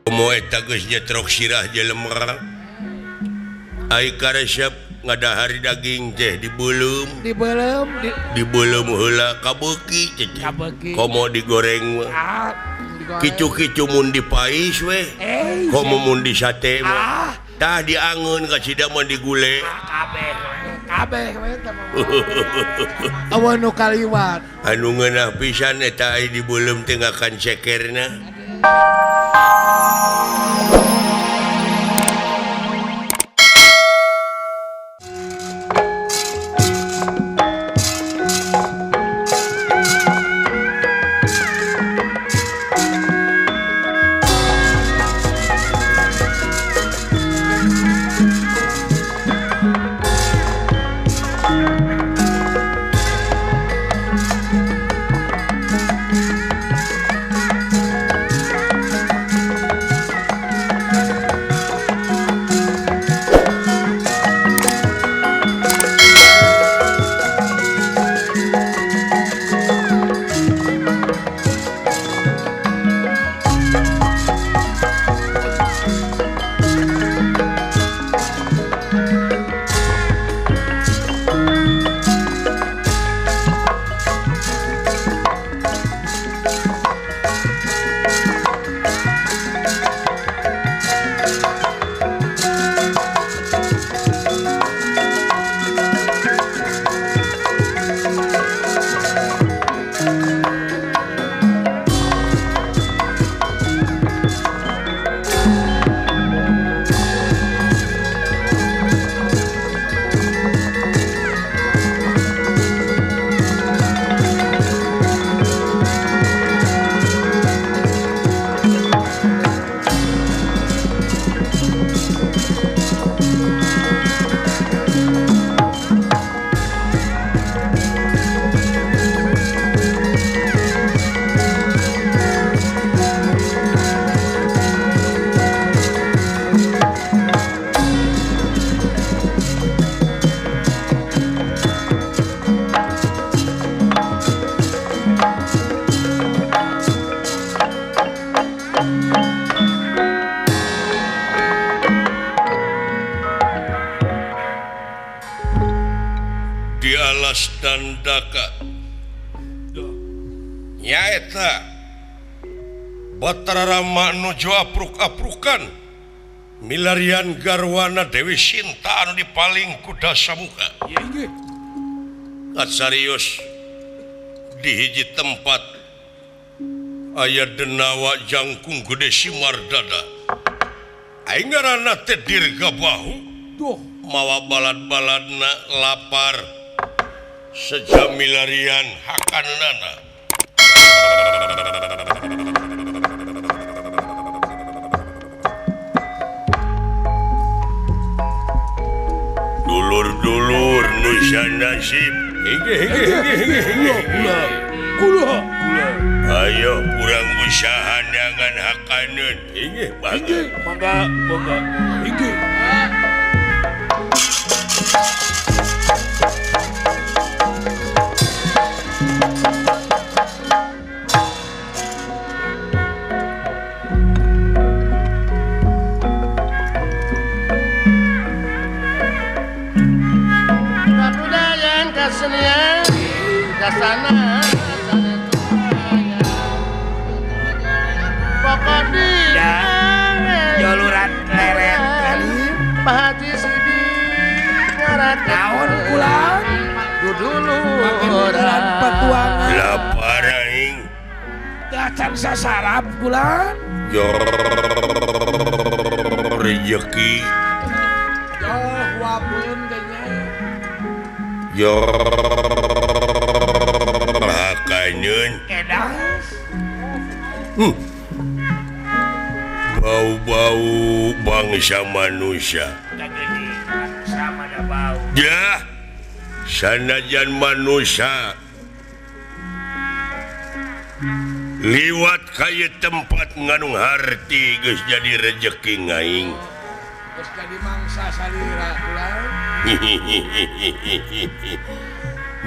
Moe tagesnya trok sirah jelemar. Ai karesep ngadahari daging teh dibelum heula kabeuki teh. Komo digoreng mah. Kicu-kicu mun dipais we. Komo mun di sate mah. Tah diangeun ka cida mah digule. Kabeh we teh mah. Awan nu kaliwat. Anu ngeunah pisan eta ai dibelum teh ngakan cekerna. Dandaka nyaeta Batara Rama nuju apruk-aprukan milarian garwana Dewi Sinta anu dipaling kuda samuka serius di hiji tempat aya denawa jangkung gede Simardada aing ngaranna teh Dirga Bahu mawa balad-baladna lapar sejam milarian hakanana dulur-dulur nusa nasib ayo kurang usaha dengan hakaneun mangga kesenian kasana pokok dia joluran leret Pak Haji Sidi ngarat tahun pulang dulu bulan petualangan lapar aing gacan sasarap bulan rezeki wabun kayaknya hakaneun edas bau-bau bangsa manusia sama ada bau ya sanajan manusia liwat kaya tempat nganung harti geus jadi rezeki ngaing geus jadi mangsa salira ulah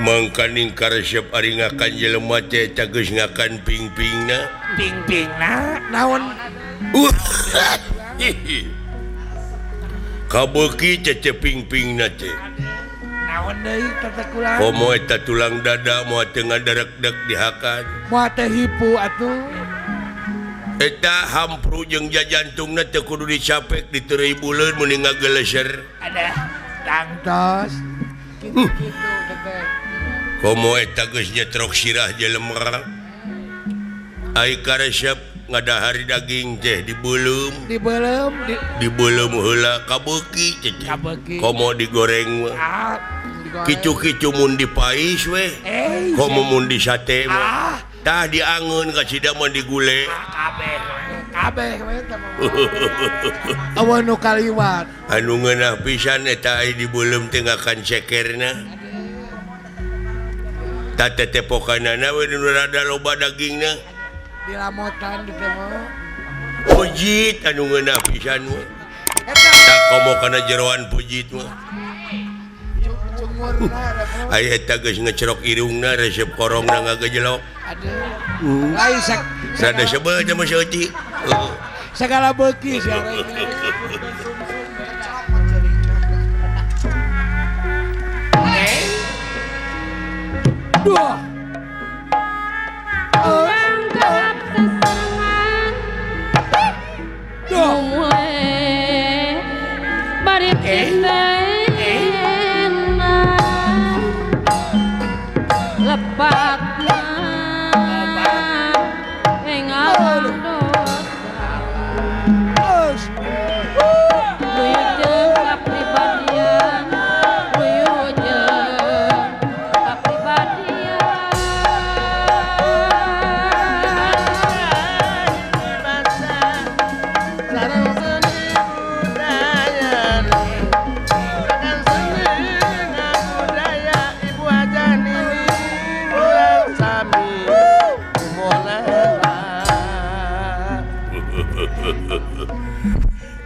mangkaning karesep ari ngakan jelema teh eta geus ngakan ping-pingna ping-pingna naon kabeuki ceceping-ping na teh. Naon deui teh kulan? Komo eta tulang dada moal teu ngaderek-dek dihakan. Moal teh hipu atuh. Eta hampru jeung jajantungna teu kudu dicapek diteureuy buleun mun ngageleser. Ada tangtos. Kitu-kitu teh. Komo eta geus nyetrok sirah jelema. Ai karesep ngadahari daging teh dibeulem. Dibeulem heula kabeuki cece. Komo digoreng mah. Kicu-kicu mun dipais we. Komo mun di sate mah. Tah diangeun ka cida mah digule. Kabeh we teh. Awan nu kaliwat. Anu ngeunah pisan eta ai dibeulem teh ngakan cekerna. Ta tetepokanana we nu rada loba dagingna. Dilamotan di mah. Pujit anu ngeunah pisan we. Tak komo kana jeroan pujit mah. Ai eta geus ngecerok irungna resep korongna ngagejelok. Aduh. Lai Sada sebeuh mah seutik. Segala beuki sia. Duh.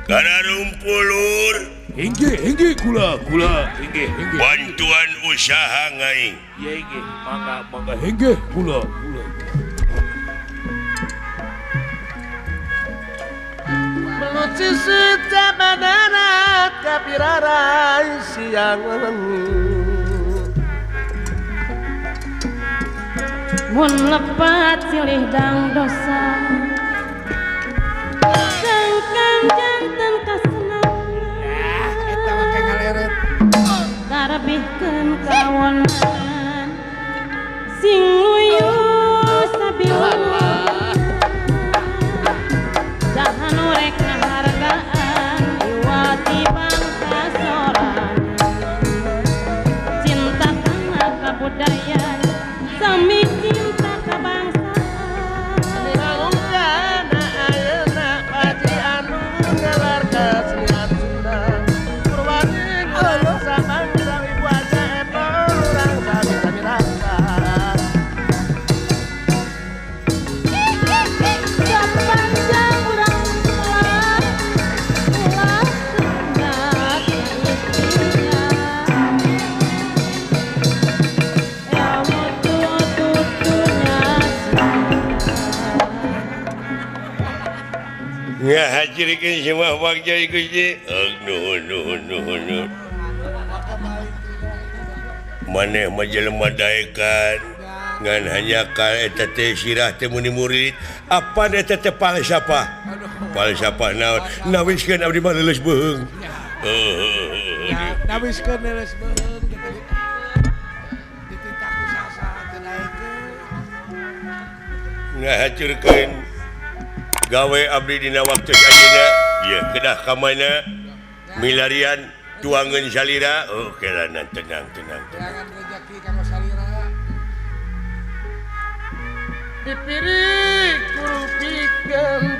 Kana rumpulur. Hinggi kula hinggi. Bantuan usaha ngaing. Ya hinggi, mangga hinggi kula. Meluci sejamanana kapirarai siang mun lepat silih dang dosa sangkan janten kasenangan Eta make ngaleret. karabihkeun kawonan sing luyu sabila jahan rek ngahargaan iwati bangsa sorangan cinta kana kabudayaan sami cinta kabangsaan Ngalungkana ayeuna paci anu ngalarga senian Sunda Purwaning bangsa bangsa ibu aja eto urang sami-sami rasa sepanjang urang ulah sunat istrinya ilmu tutunya Ngahajirikeun semua bagja Gusti. Nuhun. Maneh mah jelema daekan ngan hanya ka eta teh sirah teh muni murid. Apa da teh palsapa? Palsapa naon? Nawiskeun abdi mah leuleus beung. Ya, nabiskeun leres beung gitu. Dititah ku sasa teh daekeun. Ngahacurkeun gawe abdi dina waktu ajeuna. Ieu kedah ka mana? Milarian tuangeun salira. Oke lah, tenang. Jangan rezeki kanggo salira. Dipirik kurupikeun